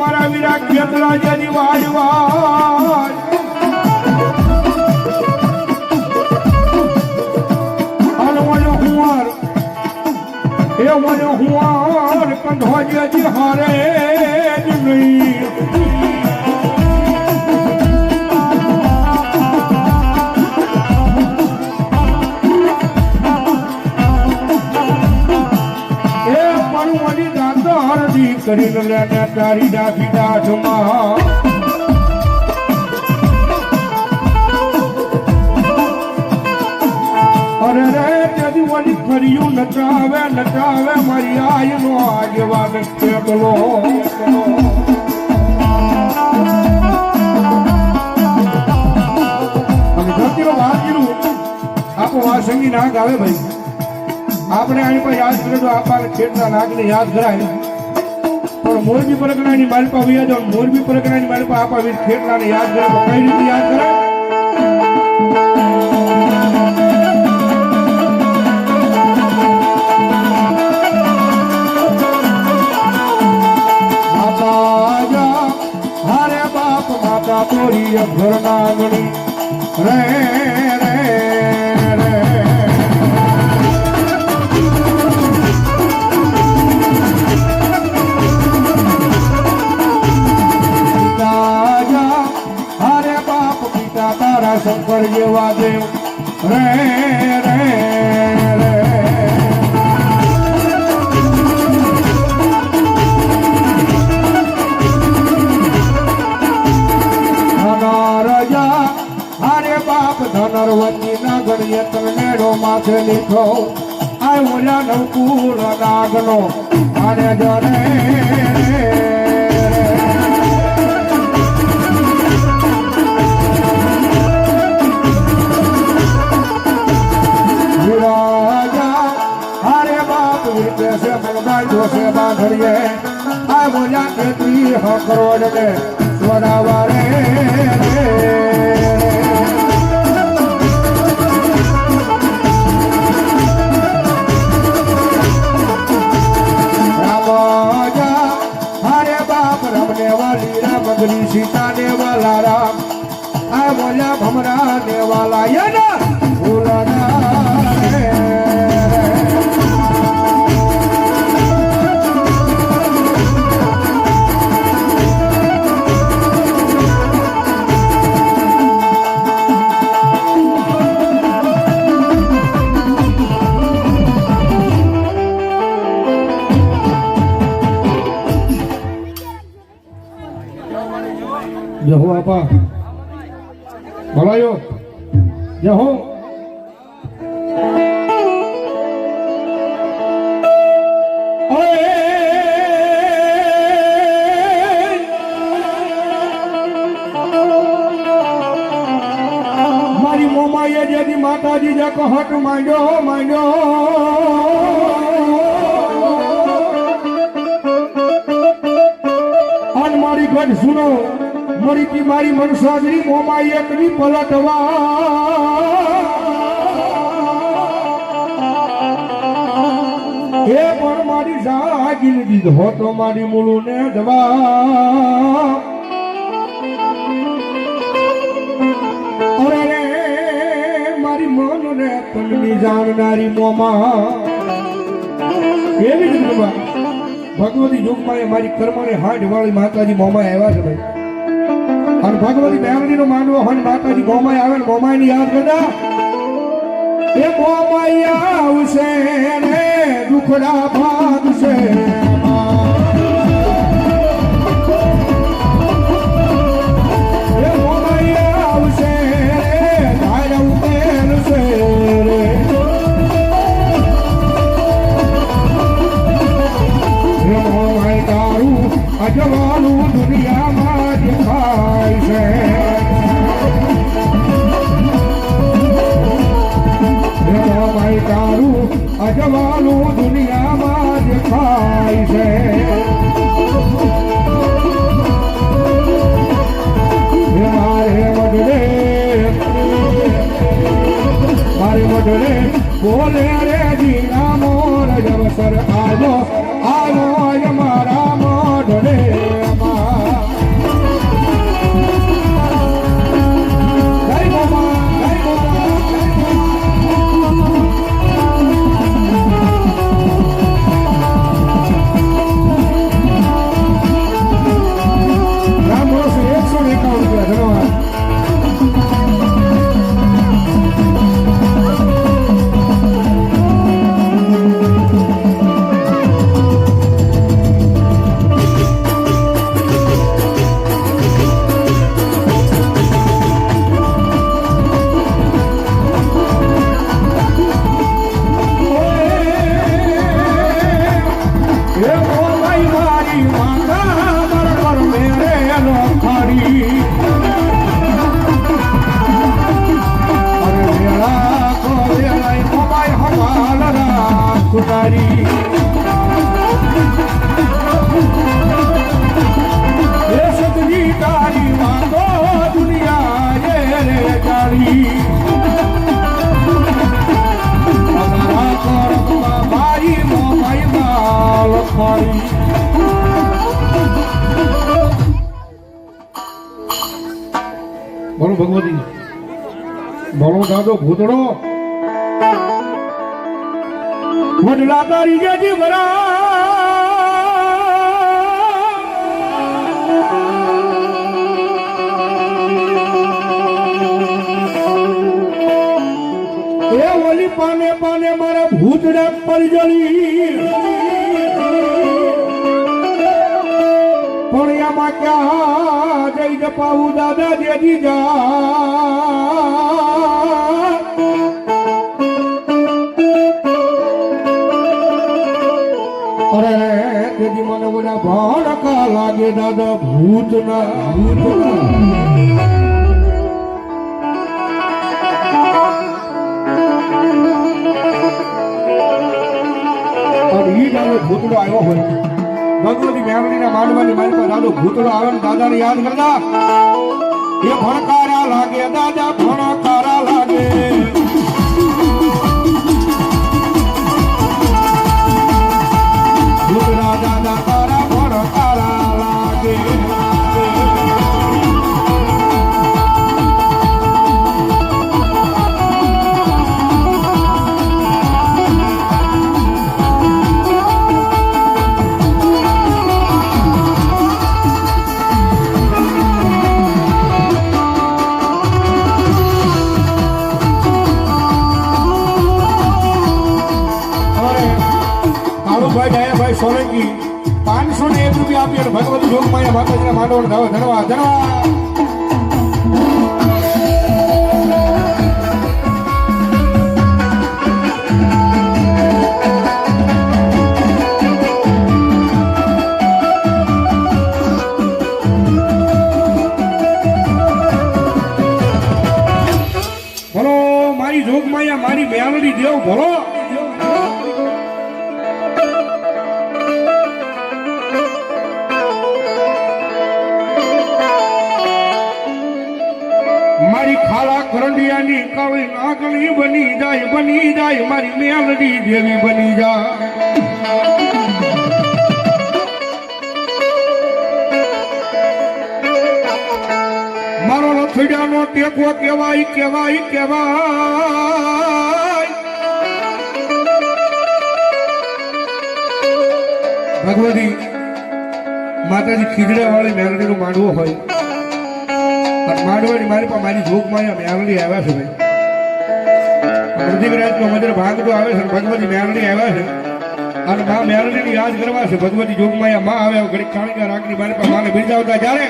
મારા વીરા ખેતરાજાની વાજ વાજ અલવનો હુંવાર એ વનો હુંવાર કંધોજેજી હારે જ નહીં કરીને લેને તારી ડાફી દાઢમાં અરે રે તેદી વળી ફર્યું નચાવે નચાવે મારી આયનો આગેવાન કેબલો અને ધરતીનો વાગીરું આપો વાસંગી નાગ આવે ભાઈ આપણે આની પર યાદ કરે તો આપણા ખેડના નાગને યાદ કરાય પણ મોરબી પરગણાની માલપા વ્યા જાવ મોરબી પરગણાની માલપા આપા વીર ખેડલાને યાદ કરે તો કઈ રીતે યાદ કરે હારે બાપ માતા તોરી ઘર નાગણી રે શંકર જેવા દેવ રે રે રે રજા હારે બાપ ધનરવતી ના ગણિયત મેળો માથે લીધો આ ઓલા નવકુળ નાગનો આને જરે બાંધડીએ આ બોલ્યા ખેતી હકરોડ ને વડાવારે રામજા હારે બાપ રમને વાલી રામગરી સીતા ને વાલા રામ આ બોલ્યા ભમરા ને વાલા યના ભૂલના જય હો આપા ભલાયો જય હો મારી મોમાએ જેથી માતાજી જે કહટ માંડ્યો માંડ્યો અને મારી ગઢ સુનો મરીથી મારી મનસાજરી મોમાં એકની પલટવા એ પણ મારી જાગીને દીધો તો મારી મૂળું ને દવા અરે રે મારી મન ને તનની જાણનારી મોમાં એવી જ ભગવતી યુગમાં મારી કર્મને હાડ વાળી માતાજી મોમાં આવ્યા છે ભાઈ અને ભગવતી બેરડી નો માનવો હોય માતાજી મોમાઈ આવે ને મોમાઈ ની યાદ કરતા એ મોમાઈ આવશે ને દુખડા ભાગશે એ મોમાઈ આવશે ધારા ઉતરશે મોમાઈ તારું અજવાળું દુનિયામાં દેખાય છે મોમાઈ તારું અજવાળું દુનિયામાં દેખાય છે મારે વડરે બોલે રે જીના મોર જવસર આવો આવો મારા મોઢડે મારી એ સતની તારી વાતો દુનિયા રે જાણી અમારા કરમમાં મારી મોમાઈ માં લખાણી બોલો ભગવતી બોલો દાદો ભૂતડો વડલા તારી જે જીવરા એ ઓલી પાને પાને મારા ભૂતડા પડી જલી પણ એમાં ક્યાં જઈ જપાવું દાદા દેજી જા અરે દેજી મને બધા ભણકા લાગે દાદા ભૂતના ભૂતડો આવ્યો હોય ભગવતી મેમણીના માંડવાની મારી પાસે દાદો ભૂતડો આવે ને દાદાને યાદ કરતા એ ભણકારા લાગે દાદા ભણકારા લાગે ભૂતડા દાદા તારા ભણકારા લાગે ભાઈ સોલંકી 501 રૂપિયા આપી ભગવતી જોગમાયા માતાજીના માંડવણ ધન્યવાદ ધન્યવાદ બોલો મારી જોગમાયા મારી મેલડી દેવ બોલો મારી ખાલા કરંડિયાની કાળી નાગણી બની જાય મારી મેલડી દેવી બની જાય મારો લથડિયાનો ટેકો કહેવાય કહેવાય કહેવાય ભગવતી માતાજી ખીજડા વાળી મેલડીનું માંડવો હોય માંડવાની મારી પાસે મારી જોગમાયા મેલડી આવ્યા છે ભાઈ ઋતિકરાજનો મંદિર ભાગતો આવે છે ભગવતી મેલડી આવ્યા છે અને મા મેલડીને યાદ કરવા છે ભગવતી જોગમાયા માં આવે ઘડી કાણકા રાખની મારી પાસે માને બિરજાવતા જ્યારે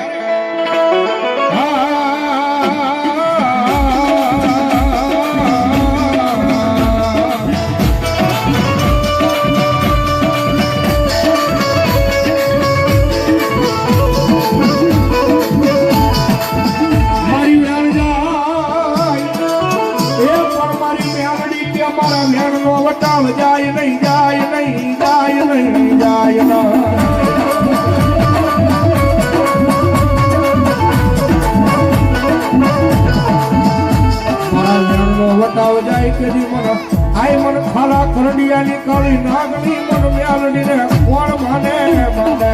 વટાવ જાય નહીં જાય નહીં જાય નહીં જાય ના વટાવ જાય કદી મને આય મન ખાલા કરડિયાની કાળી નાગની મન મ્યાલડી ને કોણ માને માને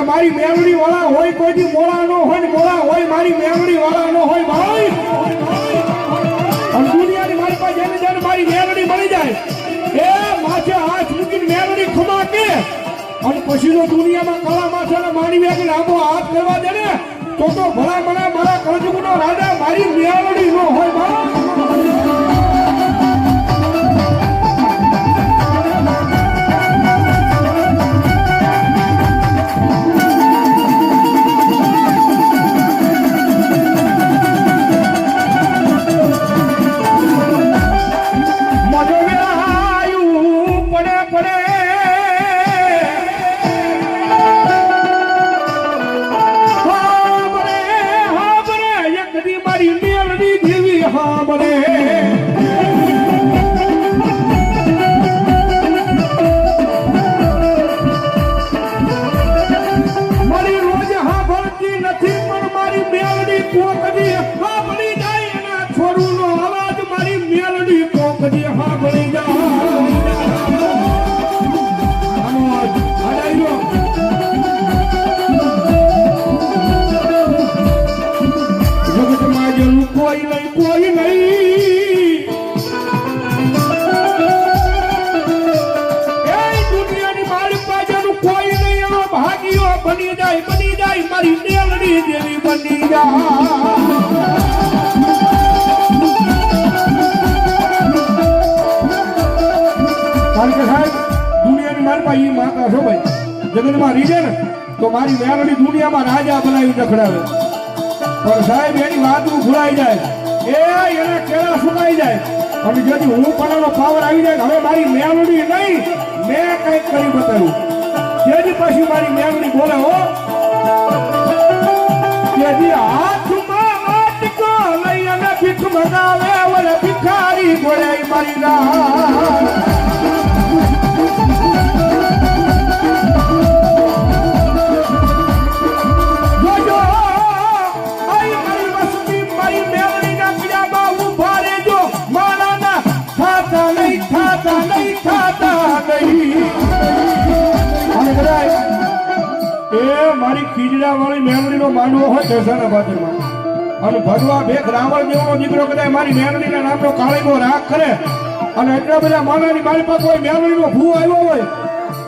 મારી મેલડી વાળા હોય કોઈથી મોળા નો હોય ને મોળા હોય મારી મેલડી વાળા નો હોય ભાઈ અને દુનિયાની મારી પાસે જેને જેને મારી મેલડી મળી જાય એ માથે હાથ મૂકીને મેલડી ખમા કે અને પછી જો દુનિયામાં કળા માથે માની વેગ લાંબો હાથ કરવા દે ને તો ભલા મને મારા કળજુગનો રાજા મારી મેલડી નો હોય ભાઈ બની જાય મારી મેલડી દેવી બની જાય કારણ કે સાહેબ દુનિયાની મારી પાસે એ માતા છો ભાઈ જગતમાં રીજે ને તો મારી મેલડી દુનિયામાં રાજા બનાવી દખડાવે પણ સાહેબ એની વાત ભૂલાઈ જાય એના કેળા સુકાઈ જાય અને જેથી હું પણ પાવર આવી જાય હવે મારી મેલડી નહીં મેં કંઈક કરી બતાવ્યું તેની પછી મારી મેલડી બોલે હો તેથી હાથમાં માટકો લઈ અને ભીખ મગાવે ઓલે ભિખારી બોલાઈ મારી ના જોજો આઈ મારી વસ્તી મારી મેલડી ના પીડામાં ઉભા રહેજો મારાના થાતા નહીં એ મારી ખીજડા વાળી મેલડી નો માંડવો હોય દશાના બાજુમાં અને ભગવા ભેગ રાવણ દેવનો દીકરો કદાચ મારી મેલડી ના નામનો કાળીનો રાગ કરે અને એટલા બધા માનાની મારી પાસે કોઈ મેલડી નો ભૂ આવ્યો હોય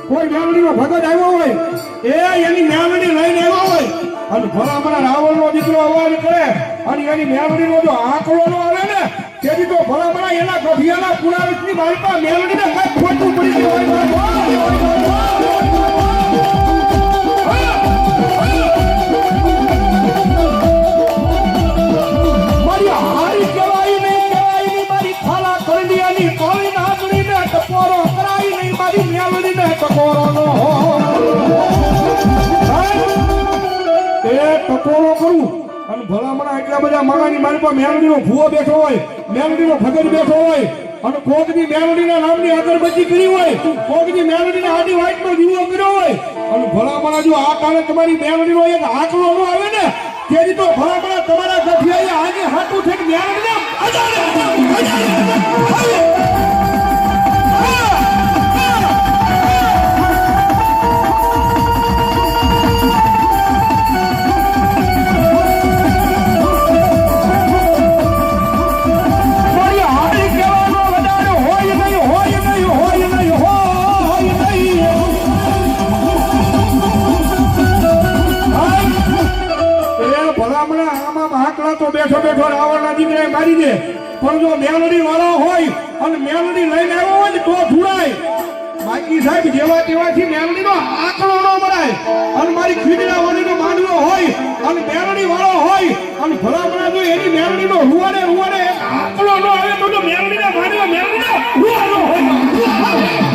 કોઈ મેલડી નો ભગત આવ્યો હોય એની મેલડી લઈને આવ્યો હોય અને ભલા મારા રાવણ નો દીકરો અવાજ કરે અને એની મેલડી નો જો આંકડો નો આવે ને તેથી તો ભલા મારા એના ગઢિયાના પુરાવિતની મારી પાસે મેલડી ને કઈ ખોટું પડી ગયું હોય ટકોરો કરું અને ભલામણા એટલા બધા માણાની મારી પાસે મેલડીનો ભૂવો બેઠો હોય મેલડીનો ભગત બેઠો હોય અને કોકની મેલડીના નામની અગરબત્તી કરી હોય કોકની મેલડીના આડી વાઈટનો દીવો કર્યો હોય અને ભલામણા જો આ કારણે તમારી મેલડીનો એક આંકડો ન આવે ને તેથી તો ભલામણા તમારા ગઠિયાએ આગે હાથું થઈને મેલડીને તો બેઠો બેઠો રાવણના દીકરાએ મારી દે પણ જો મેલડી વાળો હોય અને મેલડી લઈને આવ્યો હોય ને તો ધુડાય બાકી સાહેબ જેવા તેવાથી મેલડીનો આંકડો ન મરાય અને મારી ખીજડા વાળીનો માંડવો હોય અને મેલડી વાળો હોય અને ભલામણા જો એની મેલડીનો રૂવાડે આંકડો ન આવે તો મેલડીના માંડવો મેલડીનો રૂવાડો હોય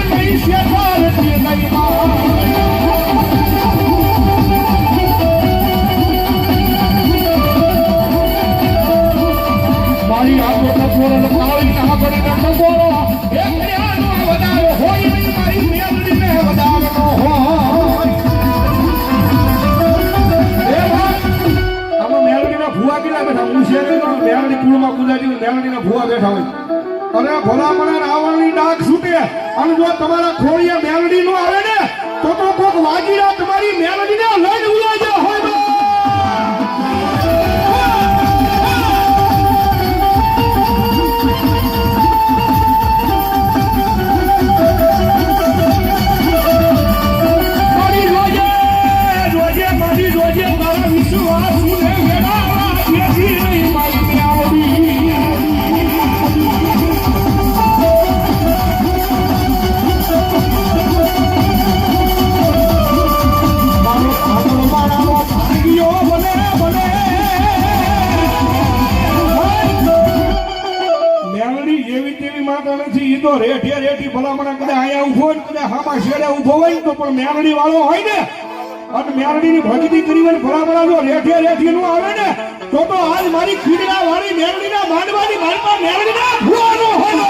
નહીં શેઠાર છે નહીં મારી આંખો ટકોરો કાળી આંખોને ટકોરો એક ન્યાનો વધારો હોય નહીં મારી મેલડીને વધારો હોય ભૂવા કેટલા બેઠા હું છે મેલડી કુળમાં કુદાજી મેલડીના ભૂવા બેઠા હોય અને ભલા મને રાવણની ડાક છૂટે અને જો તમારા ખોળિયા મેલડી નો આવે ને તો કોક વાજીરા તમારી મેલડીને લઈને ઉડા જાય હોય રેઠે રેઠી ભલામણા કદાચ અહીંયા ઉભો હોય કદાચ હામાં શેડે ઉભો હોય તો પણ મેરડી વાળો હોય ને અને મેરડીની ભક્તિ કરી હોય ભલામણા જો રેઠે રેઠી નું આવે ને તો આજ મારી ખીડલા વાળી મેરડીના માંડવાની મારપા મેરડીના ભૂવાનો હોય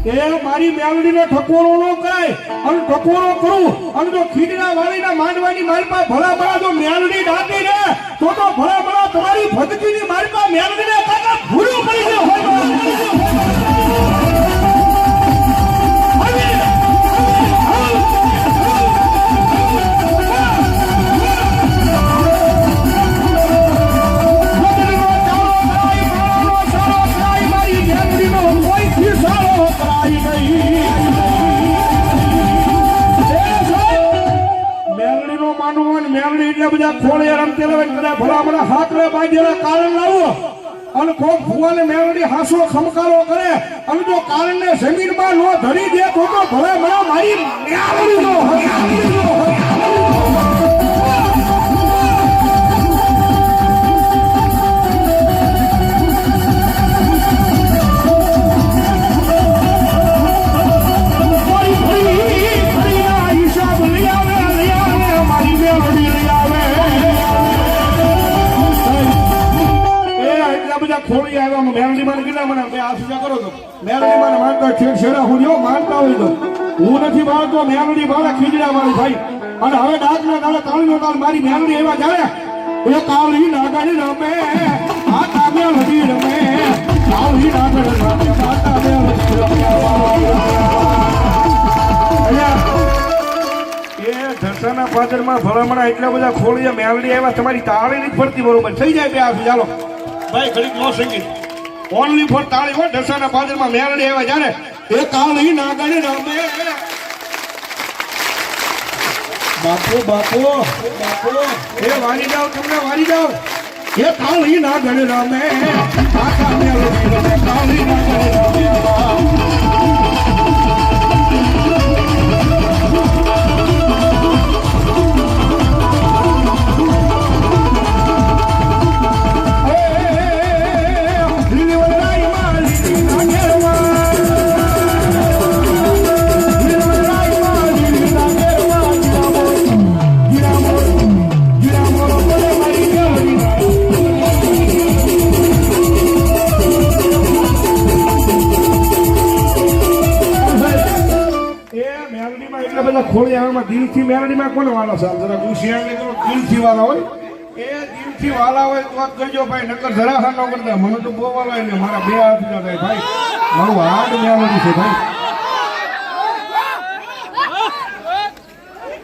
એ મારી મેલડીને ઠકોરો નો કરાય અને ઠકોરો કરું અને જો ખીડના વાળીના માંડવાની મારપા ભલા ભલા જો મેલડી ડાકી ને તો ભલા ભલા તમારી ભક્તિની મારપા મેલડીને કાકા ભૂલું કરી દે હોય બધા ખોળે રમતેલા કદાચ ભલામણા હાથલે બાંધેલા કારણ લાવો અને કોક ભુવાને મેલડી હાસો ખમકારો કરે અને જો કારણને જમીનમાં નો ધરી દે તો ભલામણા મારી મેલડી નો હોય ખોળી આવ્યા મેલડી માં કેટલા મને બે આ સુજા કરો તો મેલડી માં માનતા છેડ છેડા હું જો માનતા હોય તો હું નથી માનતો મેલડી મારા ખીજડા મારી ભાઈ અને હવે ડાકના દાડે તાળીનો તાળ મારી મેલડી એવા જાણે એ કાળી નાગાની રમે આ કામે લડી રમે કાળી નાગણ રમે માતા બે લડી રમે એ ધરસાના પાદરમાં ભલામણા એટલા બધા ખોળીયા મેલડી આવ્યા તમારી તાળી નથી ફરતી બરોબર થઈ જાય બે આ ચાલો ભાઈ ઘડીક નો સંગીત ઓનલી ફોર તાળી હો ઢસાના પાદરમાં મેલડી આવ્યા જાણે એ કાળી નાગણી રમે બાપો બાપો બાપો એ વારી જાવ તમને વારી જાવ એ કાળી નાગણી રમે આખા મેલડી રમે કાળી નાગણી રમે ખોળી આવામાં દિલથી મેલડીમાં કોને વાળો સાહેબ જરા ગુશિયાને તો દિલથી વાળા હોય એ દિલથી વાળા હોય તો કરજો ભાઈ નકર જરા ન કરતા મને તો બહુ વાળા એટલે મારા બે હાથ થાય ભાઈ મારું હાર્ડ મેલડી છે ભાઈ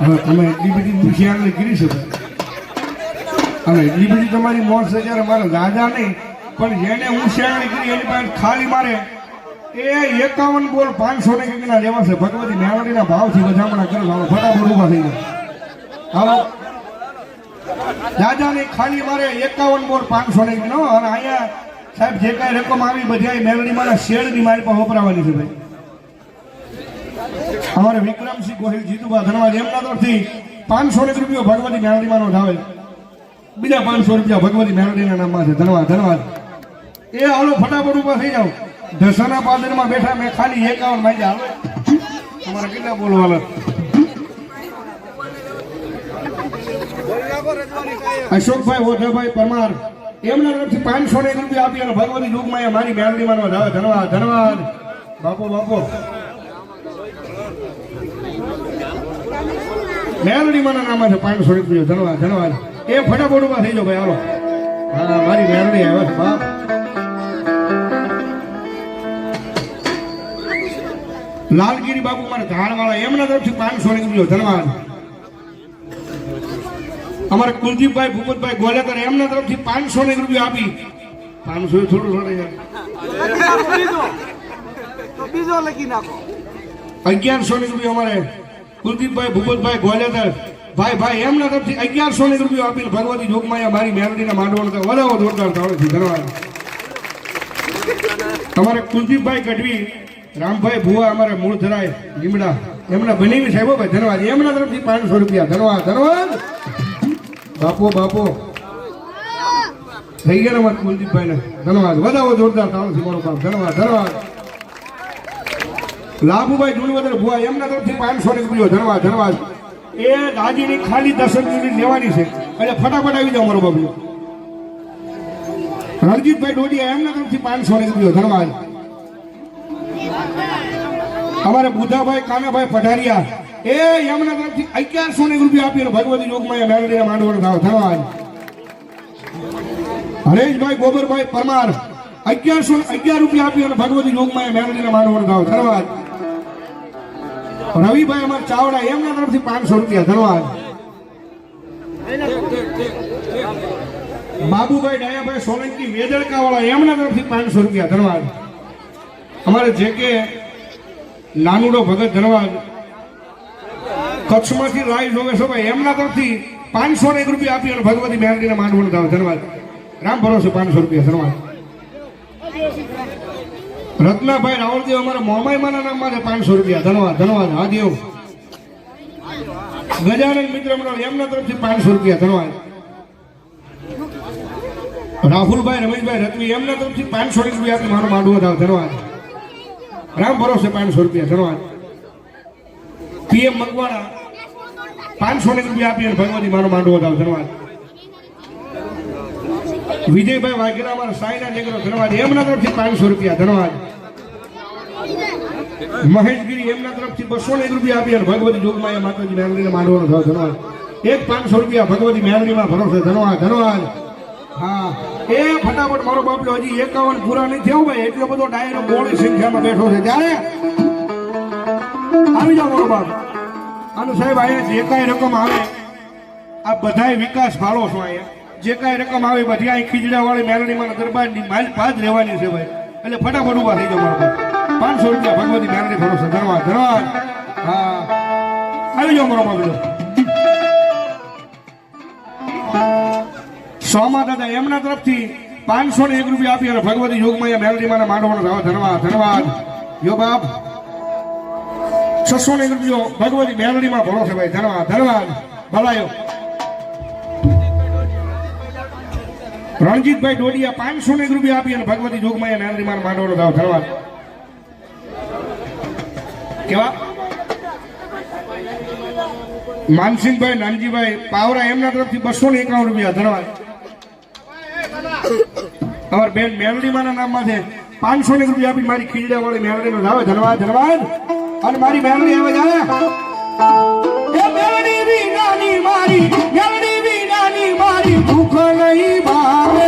હવે તમે એટલી બધી ગુશિયાને કરી શકો અને એટલી બધી તમારી મોજ છે જ્યારે મારા દાદા નહીં પણ જેને હું શિયાળી કરી એની પાસે ખાલી મારે એ 51 બોલ 500 ને કેટલા લેવા છે ભગવતી મેલડીના ભાવથી વધામણા કરો હાલો ફટાફટ ઉભા થઈ જાય હાલો દાદાની ખાલી મારે 51 બોલ 500 ને કેટલો અને અહીંયા સાહેબ જે કાંઈ રકમ આવી બધી મેલડી મારા શેડની મારી પાસે વપરાવાની છે ભાઈ અમારે વિક્રમસિંહ ગોહિલ જીતુભા ધનવાદ એમના તરફથી રૂપિયા ભગવતી મેલડીમાં નો ધાવે બીજા 500 રૂપિયા ભગવતી મેલડીના નામમાં છે. ધન્યવાદ ધન્યવાદ. એ હાલો ફટાફટ ઉપર થઈ જાવ. ઢસાના પાદરમાં બેઠા મેં ખાલી 51 માંગ્યા. હાલો તમારે કેટલા બોલવાના? અશોકભાઈ ઓઢાભાઈ પરમાર એમના તરફથી 501 રૂપિયા આપી અને ભગવતી યુગમાં મારી મેલડીમાં નો ધાવે. ધન્યવાદ ધન્યવાદ. બાપો બાપો મેલડીમાં નામમાં છે 500 રૂપિયા. ધન્યવાદ ધન્યવાદ. એ ફટાફટ ઉભા થઈ જાઓ ભાઈ. હાલો હા મારી મેલડી આવ્યો છે બાપ. લાલગીરી બાપુ મારા ધાણવાળા એમના તરફથી 500 રૂપિયા. ધન્યવાદ. અમારા કુલદીપભાઈ ભૂપતભાઈ ગોલેકર એમના તરફથી 501 રૂપિયા આપી. 500 થોડું થોડું બીજો લખી નાખો. 1100 રૂપિયા અમારે કુલદીપભાઈ ભૂપતભાઈ ગોલેકર ભાઈ એમના તરફથી 1100 રૂપિયા આપીને ભગવતી જોગમાયા મારી મેલડીના માંડવાનો વડાવો જોરદાર તાળો છે. ધન્યવાદ. અમારે કુલદીપભાઈ ગઢવી રામભાઈ ભુવા અમારે મૂળ ધરાય લીમડા એમના બનેવી સાહેબો ભાઈ. ધન્યવાદ. એમના તરફથી 500 રૂપિયા. ધન્યવાદ ધન્યવાદ. બાપો બાપો થઈ ગયા અમારે કુલદીપભાઈ ને. ધન્યવાદ. વધાવો જોરદાર તાળો છે મારો બાપ. ધન્યવાદ ધન્યવાદ. લાભુભાઈ જુણવદર ભુવા એમના તરફથી 500 રૂપિયા. ધન્યવાદ ધન્યવાદ. એ દાદીની ખાલી 10 મિનિટ લેવાની છે એટલે ફટાફટ આવી જાઓ મારો બાબુ. રણજીતભાઈ ડોડિયા એમના તરફથી 500 રૂપિયા. ધન્યવાદ. અમારે બુધાભાઈ કાનાભાઈ પઢારિયા એ એમના તરફથી 1100 રૂપિયા આપીને ભગવતી યોગમાં મેલડીના માંડવાનો થાવ. ધન્યવાદ. હરેશભાઈ ગોબરભાઈ પરમાર 1111 રૂપિયા આપી અને ભગવતી યોગમાં મેલડીના માંડવાનો થાવ. ધન્યવાદ. રવિભાઈ અમાર ચાવડા એમના તરફથી 500 રૂપિયા. ધન્યવાદ. બાબુભાઈ ડાયાભાઈ સોલંકી વેદળકા વાળા એમના તરફથી 500 રૂપિયા. ધન્યવાદ. અમારે જે કે નાનુડો ભગત ધન્યવાદ. કચ્છમાંથી રાય જોવે છો ભાઈ એમના તરફથી 501 રૂપિયા આપી અને ભગવતી મેલડીના માંડવાનો થાવ. ધન્યવાદ. રામ ભરોસે 500 રૂપિયા. ધન્યવાદ. રત્નાભાઈ રાવળદેવ અમારા મોમાઈમાના નામમાં છે 500 રૂપિયા. ધન્યવાદ ધન્યવાદ. હા દેવ ગજાનંદ મિત્ર મંડળ એમના તરફથી 500 રૂપિયા. ધન્યવાદ. રાહુલભાઈ રમેશભાઈ રત્વી એમના તરફથી 500 રૂપિયા આપી મારો માંડવો થાવ. ધન્યવાદ. રામ ભરોસે 500 રૂપિયા. ધન્યવાદ. પીએમ મકવાણા 500 રૂપિયા આપી અને ભગવતી મારો માંડવો થાવ. ધન્યવાદ. વિજયભાઈ વાઘેલા અમારા સાઈના દીકરો. ધન્યવાદ. એમના તરફથી 500 રૂપિયા. ધન્યવાદ. મહેશગીરી એમના તરફથી 201 રૂપિયા આપી અને ભગવતી જોગમાયા માતાજી મેલડીને માંડવાનો થાવ. ધન્યવાદ. એક 500 રૂપિયા ભગવતી મેલડીમાં ભરોસે. ધન્યવાદ ધન્યવાદ. હા એ ફટાફટ મારો બાપલો હજી 51 પૂરા નહીં થયો ભાઈ એટલો બધો ડાયરો મોડી સંખ્યામાં બેઠો છે ત્યારે આવી જાઓ મારો બાપ. આનું સાહેબ અહીંયા જે કાંઈ રકમ આવે આ બધાય વિકાસ ભાળો છો. અહીંયા જે કાંઈ રકમ આવે બધી અહીં ખીજડા વાળી મેલડીમાં દરબારની માલ પાદ રહેવાની છે ભાઈ. એટલે ફટાફટ ઉભા થઈ જાઓ મારો બાપ. 500 રૂપિયા ભગવતી મેલડી ભરોસે. ધન્યવાદ ધન્યવાદ. હા આવી જાઓ મારો બાપ. સોમા દાદા એમના તરફથી 501 રૂપિયા આપી અને ભગવતી યોગમાં મેલડીમાં માંડવાનો થાવ. ધન્યવાદ ધન્યવાદ. યો બાપ 601 રૂપિયા ભગવતી મેલડીમાં ભરોસે ભાઈ. ધન્યવાદ ધન્યવાદ. ભલાયો રણજીતભાઈ ડોડિયા 501 રૂપિયા આપી અને ભગવતી જોગમાં મેલડીમાં માંડવાનો થાવ. ધન્યવાદ. કેવા માનસિંહભાઈ નાનજીભાઈ પાવરા એમના તરફથી 251 રૂપિયા. ધન્યવાદ. અમાર બેન મેલડીમાના નામમાં છે 501 રૂપિયા આપી મારી ખીજડા વાળી મેલડીનો થાવ. ધન્યવાદ ધન્યવાદ. અને મારી મેલડી આવે જાય એ મેલડી વિનાની મારી મેલડી વિનાની મારી ભૂખ નહીં ભાવે.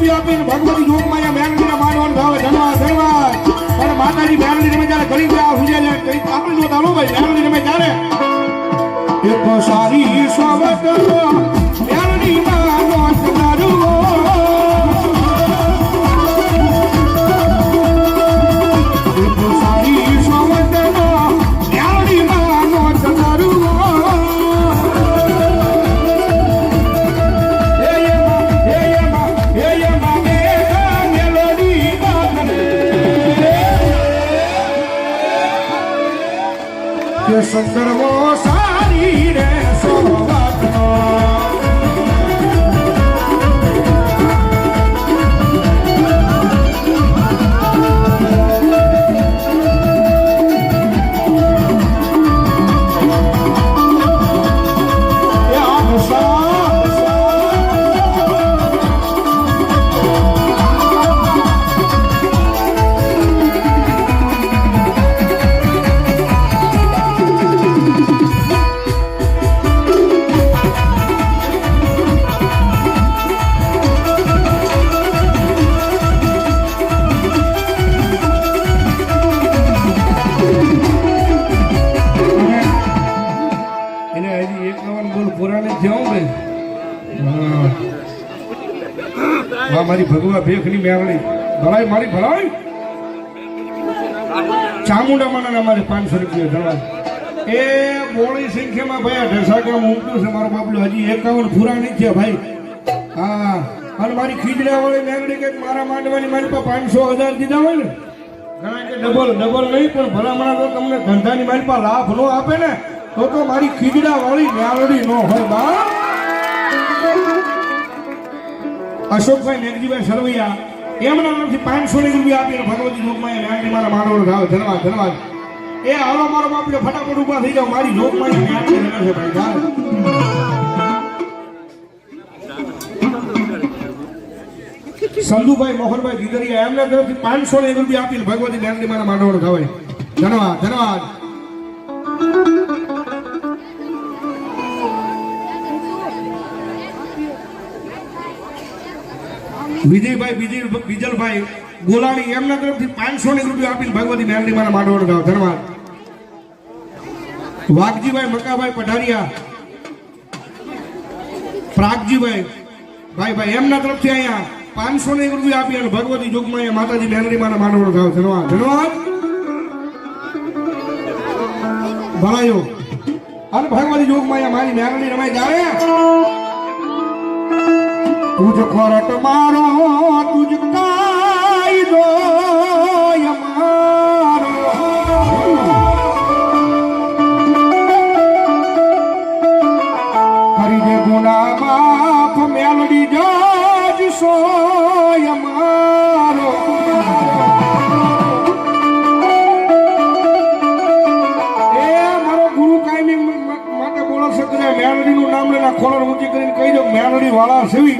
રૂપિયા આપીને ભગવતી જોગમાયા મેલડીને માનવાનું ભાવે ધન્યવાદ ધન્યવાદ. અને માતાજી મેલડી તમે જ્યારે કરી ગયા હુજે જાય કઈ આપણે જો તાલો ભાઈ મેલડી તમે ત્યારે એક સારી સ્વાગત મેલડી માનો તમારું એક સારી સ્વાગત મેલડી માનો તમારું કે સંદર્ભો સારી રે સોવાતનો મારી ભગવા ભેખની મેળણી ભલાઈ મારી ભલાઈ ચામુંડા માના અમારે 500 રૂપિયા ધનવાદ એ બોળી સંખ્યામાં ભાઈ ઢસાકામ ઉમટ્યું છે મારો બાબલો હજી 51 પૂરા નહીં થયા ભાઈ હા અને મારી ખીજડા વાળી મેળણી કે મારા માંડવાની મારી પાસે 500,000 દીધા હોય ને ઘણા કે ડબલ નહીં પણ ભલામણા તો તમને ધંધાની મારી પાસે લાભ ન આપે ને તો મારી ખીજડા વાળી મેળણી ન હોય બા અશોકભાઈ મેઘજીભાઈ સરવૈયા એમના નામથી 500 રૂપિયા આપીને ભગવતી જોગમાયા મેળણી મારા માનવનો ભાવ ધન્યવાદ ધન્યવાદ એ હાલો મારો બાપડે ફટાફટ ઉભા થઈ જાવ મારી જોગમાયા મેળણી રમે છે ભાઈ ચાલ સંધુભાઈ મોહનભાઈ ગીદરિયા એમના તરફથી 500 રૂપિયા આપીને ભગવતી મેળણી મારા માનવનો ભાવ ધન્યવાદ ધન્યવાદ વિજયભાઈ બીજલભાઈ ગોલાણી એમના તરફથી 500 રૂપિયા આપીને ભગવતી મેલડી મારા માંડવાનો ભાવ ધન્યવાદ વાઘજીભાઈ મકાભાઈ પઢારિયા પ્રાગજીભાઈ ભાઈ એમના તરફથી અહીંયા 500 રૂપિયા આપી અને ભગવતી જોગમાયા માતાજી મેલડી મારા માંડવાનો ભાવ ધન્યવાદ ધન્યવાદ ભલાયો અને ભગવતી જોગમાયા મારી મેલડી રમાઈ જાય तुझ कोरट मारो तुझ कायदो यमारो हरि दे गुना माफ मेलडी जाज सो यमारो ए मारो गुरु कायमी माटे बोला सकते मेलडी નું નામ લેના કોલર ઊંચી કરીને કહી દો મેલડી વાળા સેવી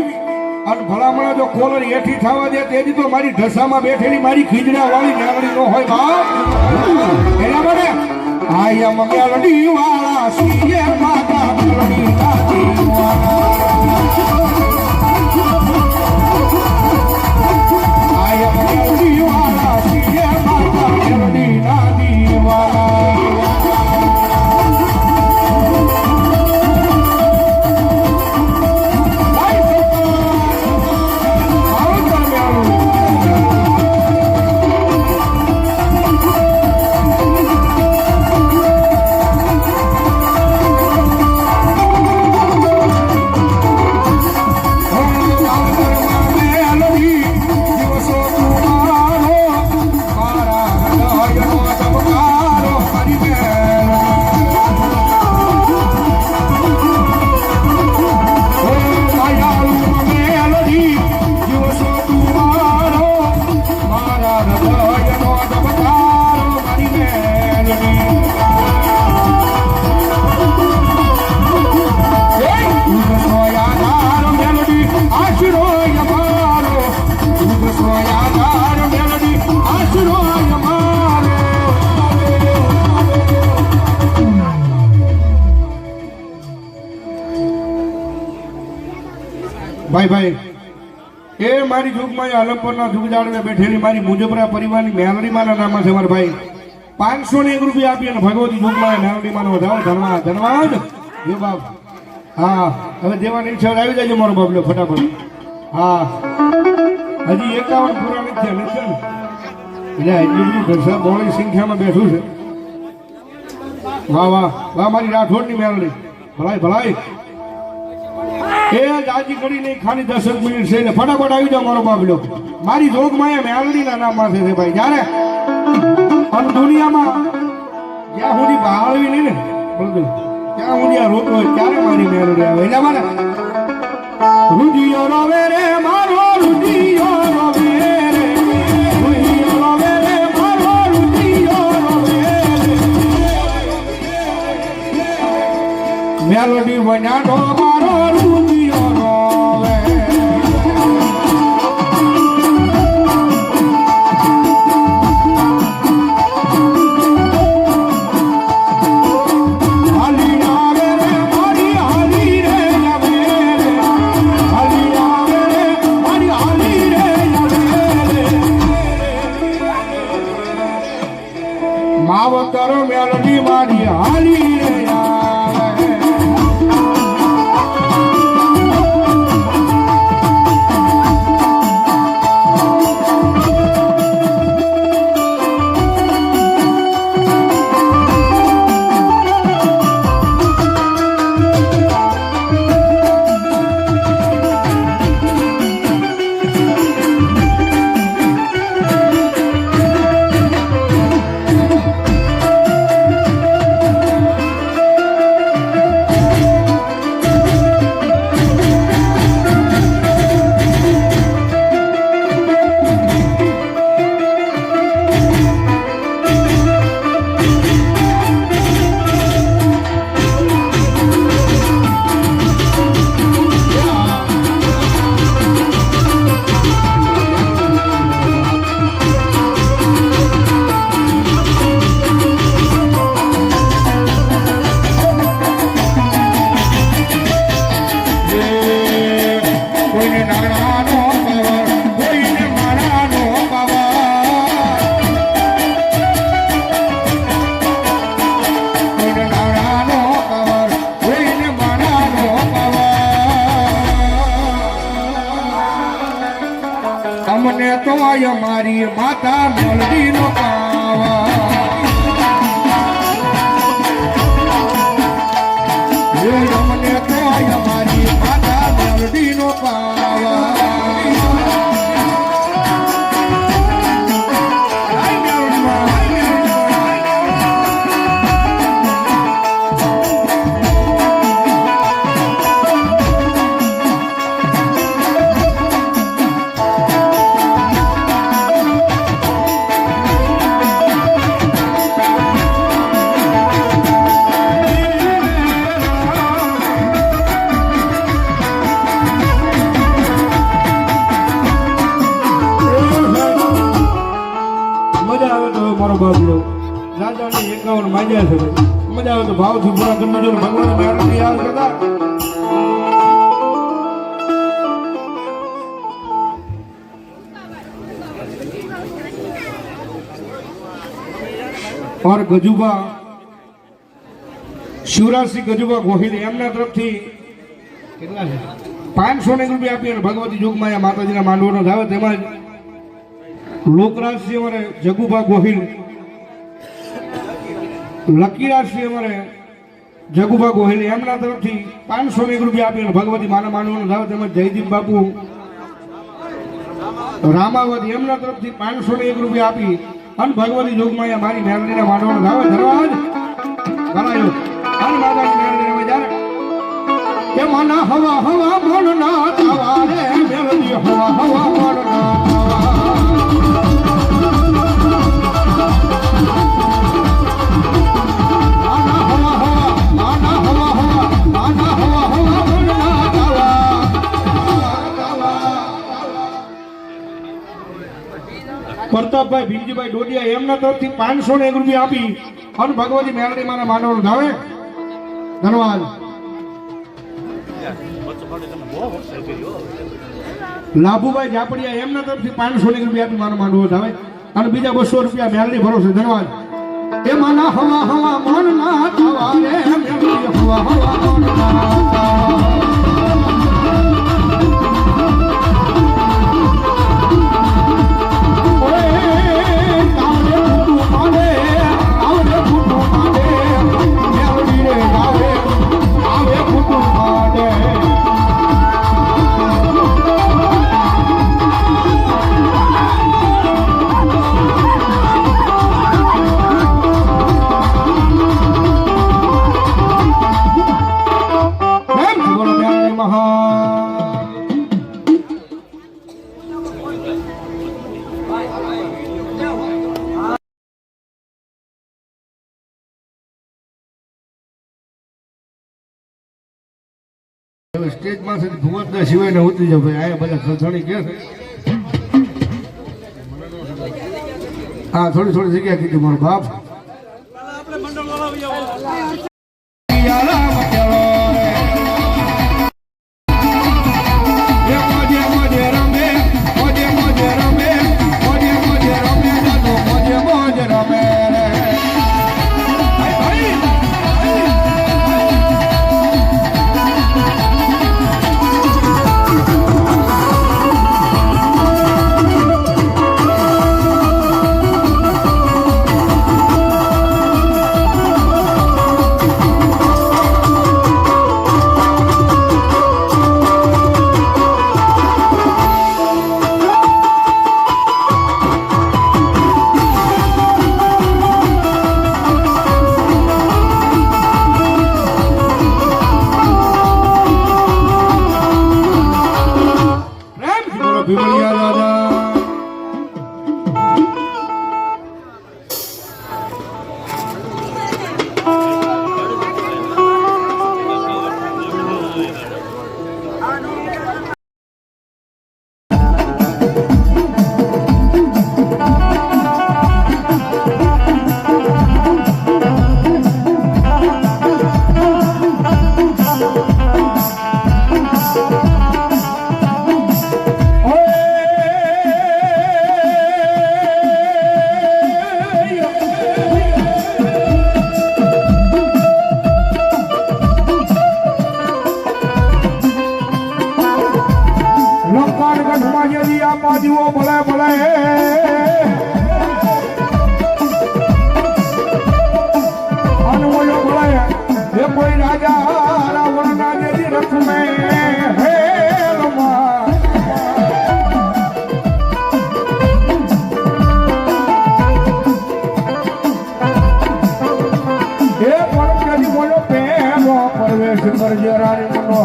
અને ભલામણા જો કોલર હેઠી થવા દે તેથી તો મારી ઢસામાં બેઠેલી મારી ખીજડા વાળી મેલડી નો હોય બાપ એના માટે આયમ મેલડી વાળા સીએ માતા મેલડી દાદી આયમ મેલડી વાળા સીએ માતા મેલડી દાદી વાળા ભાઈ એ મારી જોગમાં અલમપુરના જુગજાડવે બેઠેલી મારી મુજબરા પરિવારની મેલડીમાના નામ છે મારા ભાઈ 501 રૂપિયા આપી અને ભગવતી જોગમાં મેલડીમાનો વધાવો ધનવાદ ધનવાદ જો બાપ હા હવે દેવાની ઈચ્છા આવી જાય મારો બાબલો ફટાફટ હા હજી 51 પૂરા નથી થયા એટલે એટલું બધું ઘરસા બહોળી સંખ્યામાં બેઠું છે વાહ વાહ વાહ મારી રાઠોડની મેલડી ભલાઈ ભલાઈ એ જાજી કરી નહીં ખાલી 10 મિનિટ છે એટલે ફટાફટ આવી જાવ મારો બાબલો મારી જોગમાં મેલડીના નામમાં છે ભાઈ જ્યારે અને દુનિયામાં જ્યાં સુધી ભાળવી નહીં ને બધું ત્યાં સુધી આ રોતો હોય ત્યારે મારી મેલડી આવે એટલે મારે રુદિયો રોવે રે મારો રુદિયો રોવે રે રુદિયો રોવે રે મારો રુદિયો રોવે રે મેલડી વનાડો મારો રુદિયો રોવે માવતર મેલડી મારી હાલી રે આવે અમને તો આય મારી માતા મેલડી નો પાવા અમને તો આય મારી માતા મેલડી નો પાવા મારો બાબલો રાજાને 51 માંગ્યા છે મજા આવે તો ભાવથી પૂરા કરી દેજો ભગવાન મેળવી યાદ કરતા और गजुबा शिवराज गजुबा गोहिल एमना तरफથી કેટલા છે 500 રૂપિયા આપી અને ભગવતી જોગમાયા માતાજીના માંડવાનો ધાવે તેમાં લોકરાજસિંહ અમારે જગુભા ગોહિલ લકીરાજસિંહ અમારે જગુભા ગોહિલ એમના તરફથી 500 રૂપિયા આપી અને ભગવતી માના માંડવાનો ધાવે તેમજ જયદીપ બાપુ રામાવત એમના તરફથી 501 રૂપિયા આપી અને ભગવતી જોગમાયા મારી મેલડીના માંડવાનો ધાવે ધરવાજ ભલાયો અને માતાજી મેલડીને જ્યારે કે મના હવા હવા મન ના તાવા રે મેલડી હવા હવા મન ના તાવા પ્રતાપભાઈ ભીમજીભાઈ ડોડિયા એમના તરફથી 501 રૂપિયા આપી અને ભગવતી મેલડી માના માંડવાનો ધાવે ધન્યવાદ લાભુભાઈ જાપડિયા એમના તરફથી 500 રૂપિયા આપી મારો માંડવો ધાવે અને બીજા 200 રૂપિયા મેલડી ભરોસે ધન્યવાદ. એ માના હવા હવા મન ના થવા રે મેલડી હવા હવા મન ના સ્ટેજ માં ભૂવત ના સિવાય ને ઉતરી જાવ ભાઈ. આ બધા ઘણી કે હા થોડી જગ્યા કીધી મારો બાપ.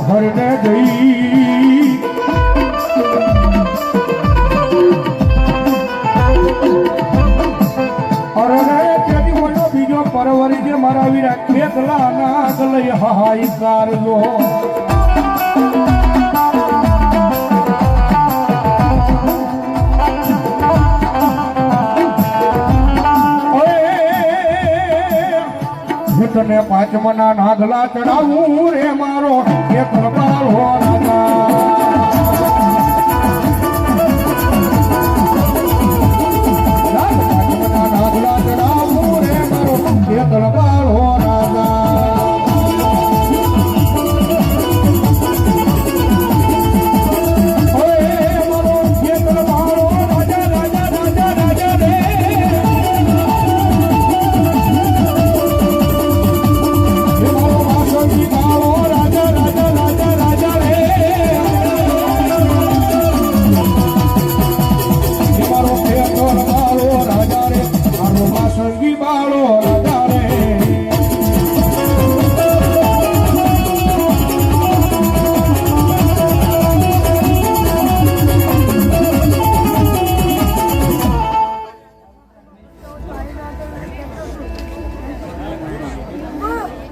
હરને જઈ બીજો પરવરી જે મારા વીરા ખેતલા નાગ લઈ હાય કારજો. તને 5મના નાગલા ચડાવું રે મારો એક પ્રકાર હો રાજા. નાગલા ચડાવું રે મારો એક પ્રકાર હો રાજા.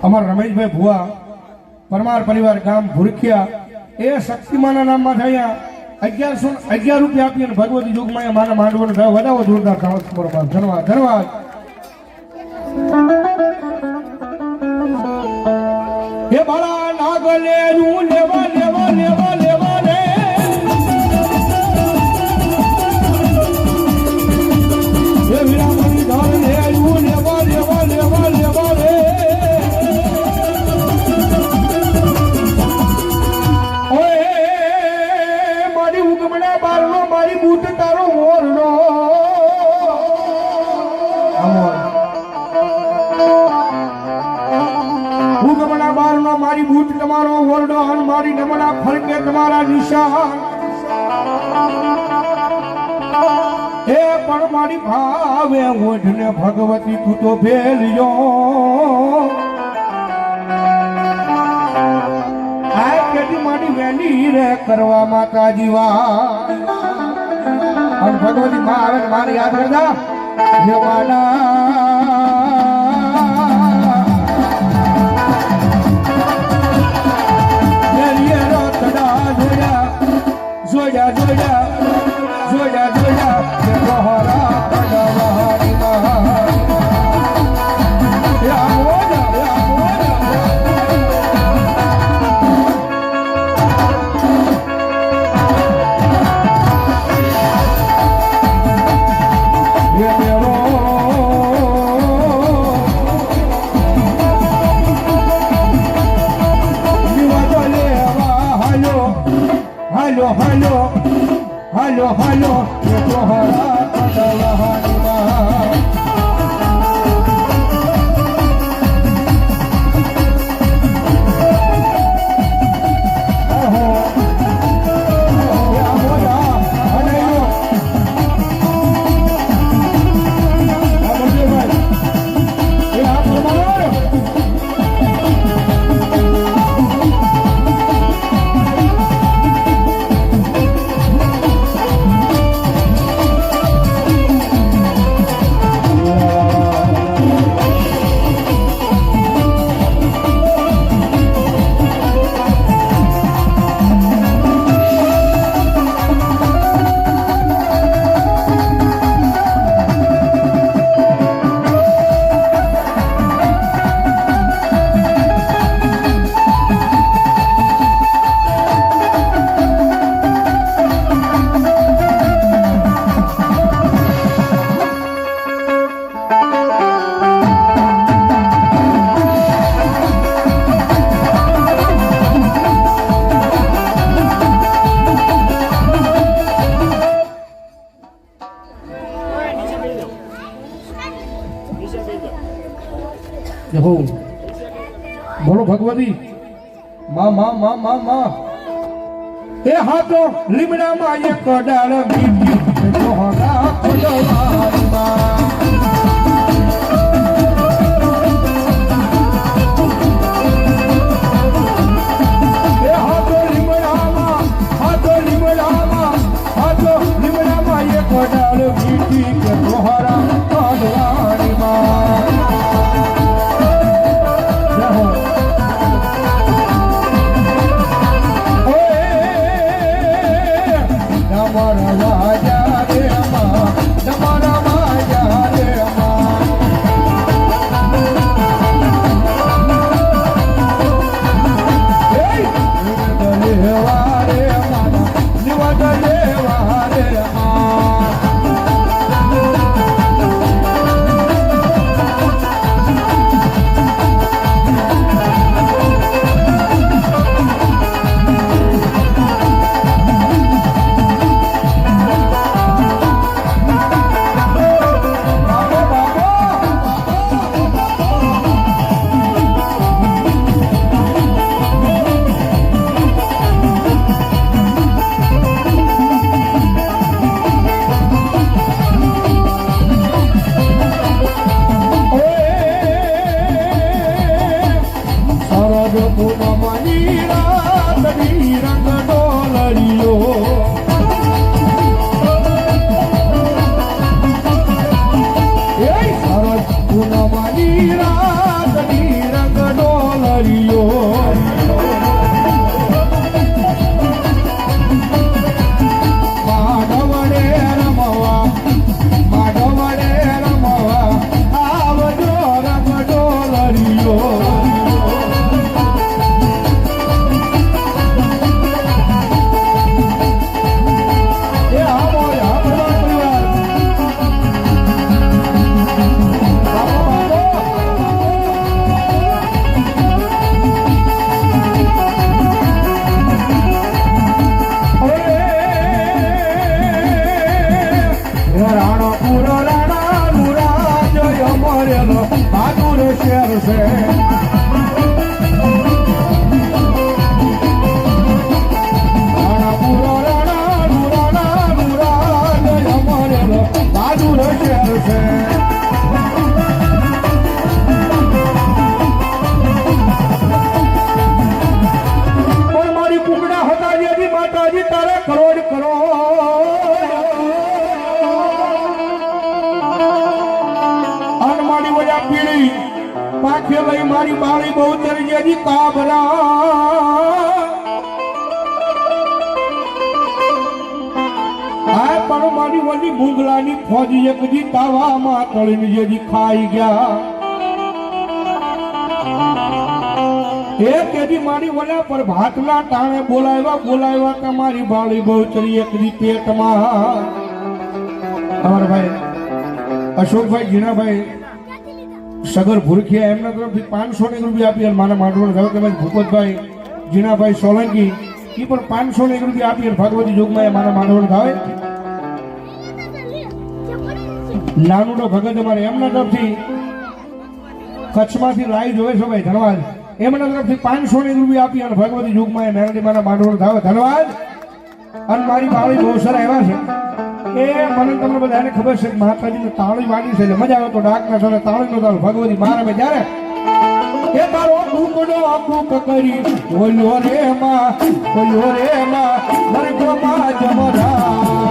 અમારા રમેશભાઈ ભુવા પરમાર પરિવાર ગામ ભૂરખિયા એ શક્તિમાના નામમાં થયા 1111 રૂપિયા આપી અને ભગવતી જોગમાં માના માંડવાનો થયો. વધાવો જોરદાર ધન્યવાદ ધન્યવાદ. એ બાળા નાગલે રૂ લેવા લેવા લેવા લેવા રે મારી બૂટ તમારો ઓરડો અને મારી નમણા ફરકે તમારા નિશાન હે પણ મારી ભાવે ઓઢને ભગવતી તું તો ભેલ્યો આ કેટી મારી વેલી રે કરવા માતા જીવા અને ભગવતી માં આવે ને મારી યાદ રજા જોયા જોયા જોયા જોયા જોયા પડવાની હાલો હાલો હાલો હાલો તોહરા પડવાની બોલો ભગવતી માં માં માં માં માં એ હાથો લીમડામાં એક ડાળ મીઠી તોહરા પડવાની માં એ હાથો લીમડામાં એક ડાળ મીઠી તોહરા પડવાની માં વયા પીળી પાખે લઈ મારી બાળી બહુ તરજેજી કાબરા આ પણ મારી વલી મુંગલાની ફોજી એક જી તાવામાં તળીને જેજી ખાઈ ગયા એ કેજી મારી વલા પર ભાતના ટાણે બોલાવ્યા કે મારી બાળી બહુ ચરી એક જી પેટમાં અમારા ભાઈ અશોકભાઈ જીણાભાઈ સગર ભૂરખિયા એમના તરફથી 500 રૂપિયા આપી મારા માંડવણ થયો કે ભાઈ ભૂપતભાઈ જીણાભાઈ સોલંકી એ પણ 500 રૂપિયા આપી ભગવતી જોગમાં મારા માંડવણ થાય નાનુડો ભગત અમારે એમના તરફથી કચ્છમાંથી લાઈ જોવે છે ભાઈ ધન્યવાદ એમના તરફથી 500 રૂપિયા આપી અને ભગવતી જોગમાં મેરડી મારા માંડવણ થાય ધન્યવાદ અને મારી બાળી બહુ સારા એવા છે એ મને તમને બધાને ખબર છે કે માતાજીને તાળી વાળી છે એટલે મજા આવે તો ડાકના સરે તાળીનો તાળ ભગવતી મારે મેં જ્યારે એ તારો કુકડો કુક કરી બોલ્યો રે માં મારી ગોમાં જમરા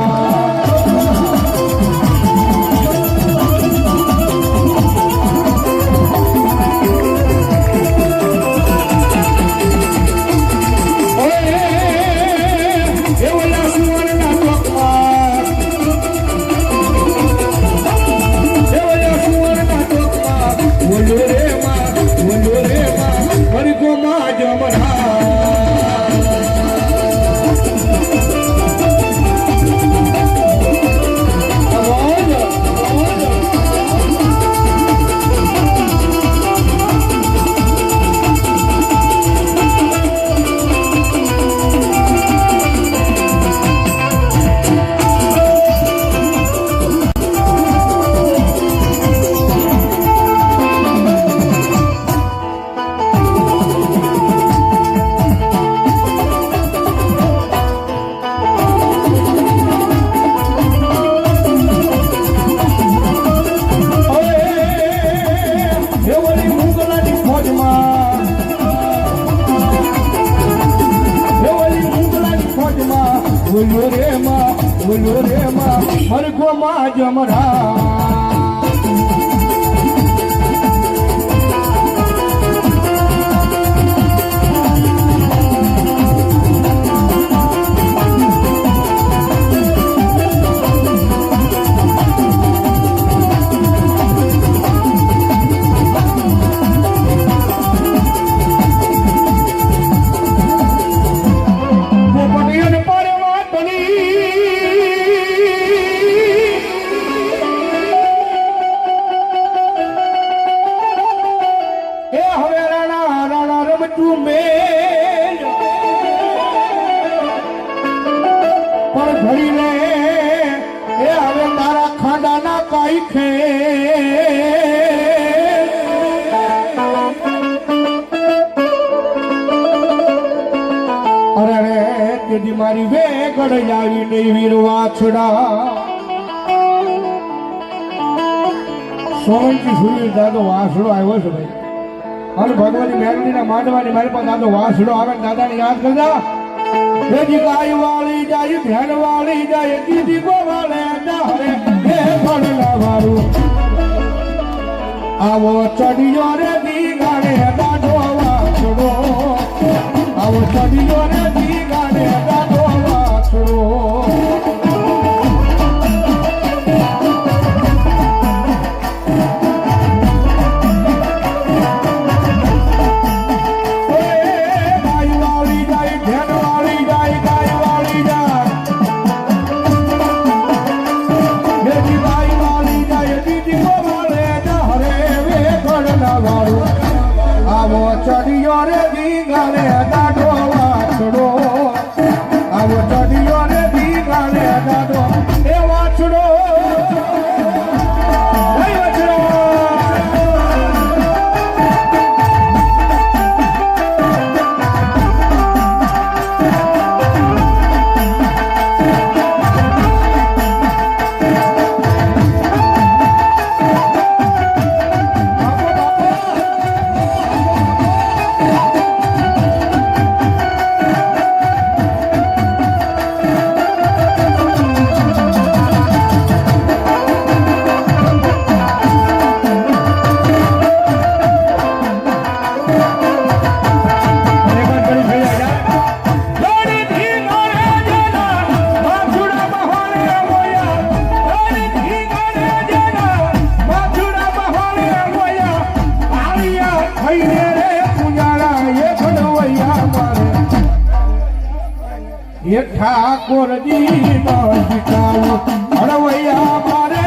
બોલ્યો રે માં મારી ગોમાં જમરા મારી વેગડ આવી નહીં વીર વાછડા સોલંકી સુરીર દાદો વાસડો આવ્યો છે ભાઈ અને ભગવાનની મેરડીના માંડવાની મારી પાસે દાદો વાસડો આવે ને દાદાને યાદ કરતા બેજી ગાય વાળી જાય ભેણ વાળી જાય દીદી ગોવાળે ડારે હે ભણના વાળું આવો ચડિયો રે દીગાને દાદો વાસડો આવો ચડિયો રે દીગાને દાદો વાસડો ચડિયો રે દીગાને દાદો વાછડો આવો ચડિયો રે દીગાને દાદો એ વાછડો એ ઠાકોરજી નો જીતાવું હળવૈયા મારે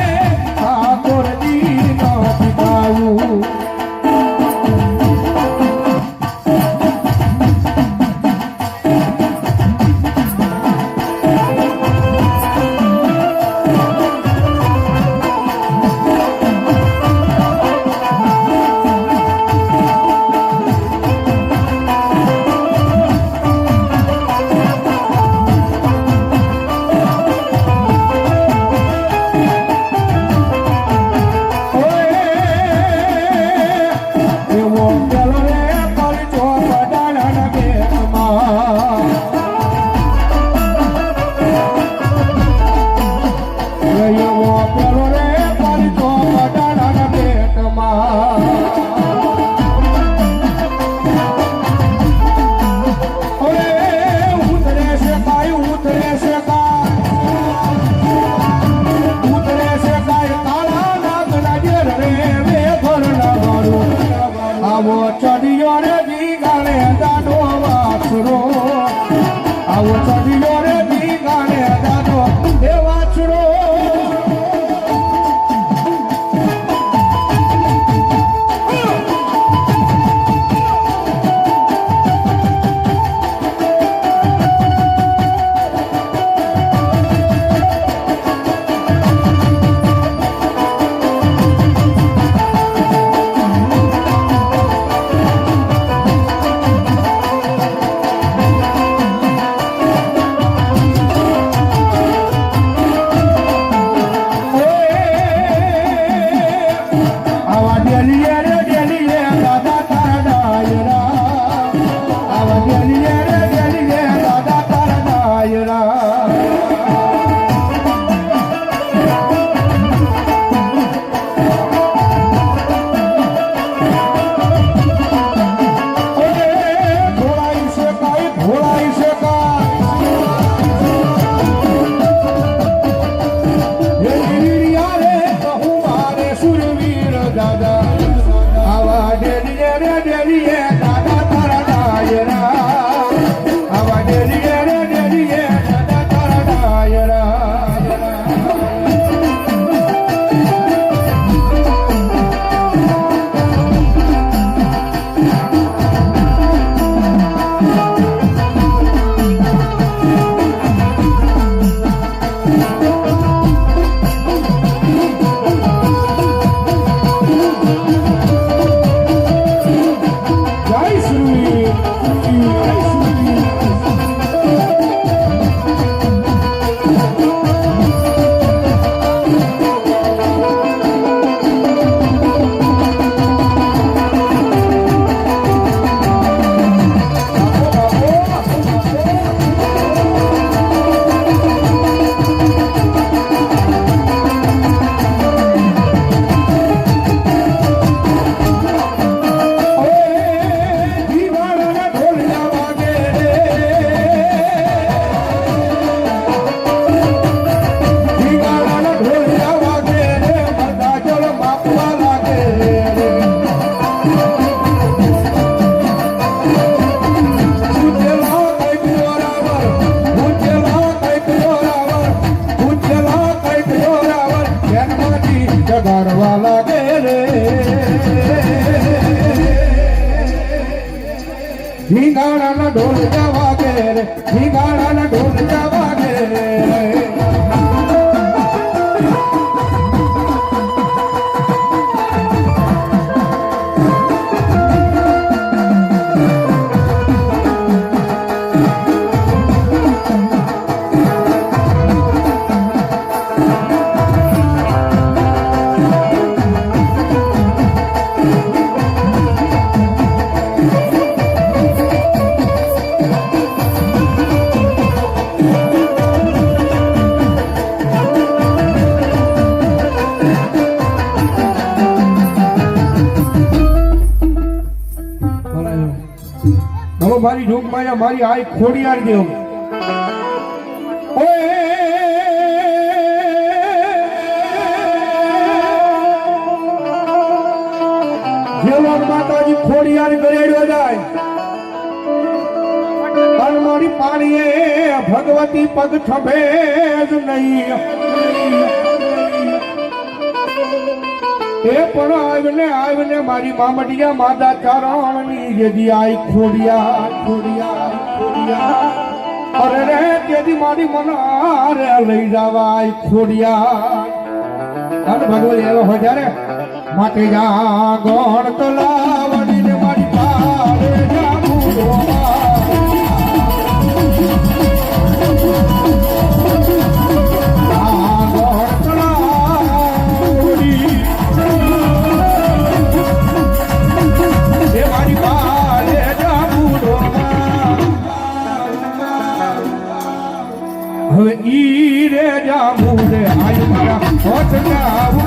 ઠાકોરજી નો જીતાવું ચડિયો રે દીગાને દાદો વાછરો આવો ચડિયો રે દીગાને દાદો એ વાછરો જગાડવા લાગે રે ઢીંગાણાના ઢોલ જવા ગે રે ઢીંગાણાના ઢોલ જવા ગે રે હવે મારી જોગ માયા મારી આઈ ખોડિયાર દેવ જેવો માતાજી ખોડિયાર ગરેડ્યો જાય અન મારી પાણીએ ભગવતી પગ છભે જ નહીં એ પણ આવીને મારી મામડિયા માદા ચારણની જેદી આઈ ખોડિયા અરે રે તેદી મારી મનારે લઈ જવા આઈ ખોડિયા અને ભગવતી એવો હોય ત્યારે માટે જા ગોળ તો લાવડીને મારી પારે હવે ઈ રે જામુ રે આયુ મારા હોઠ જાવું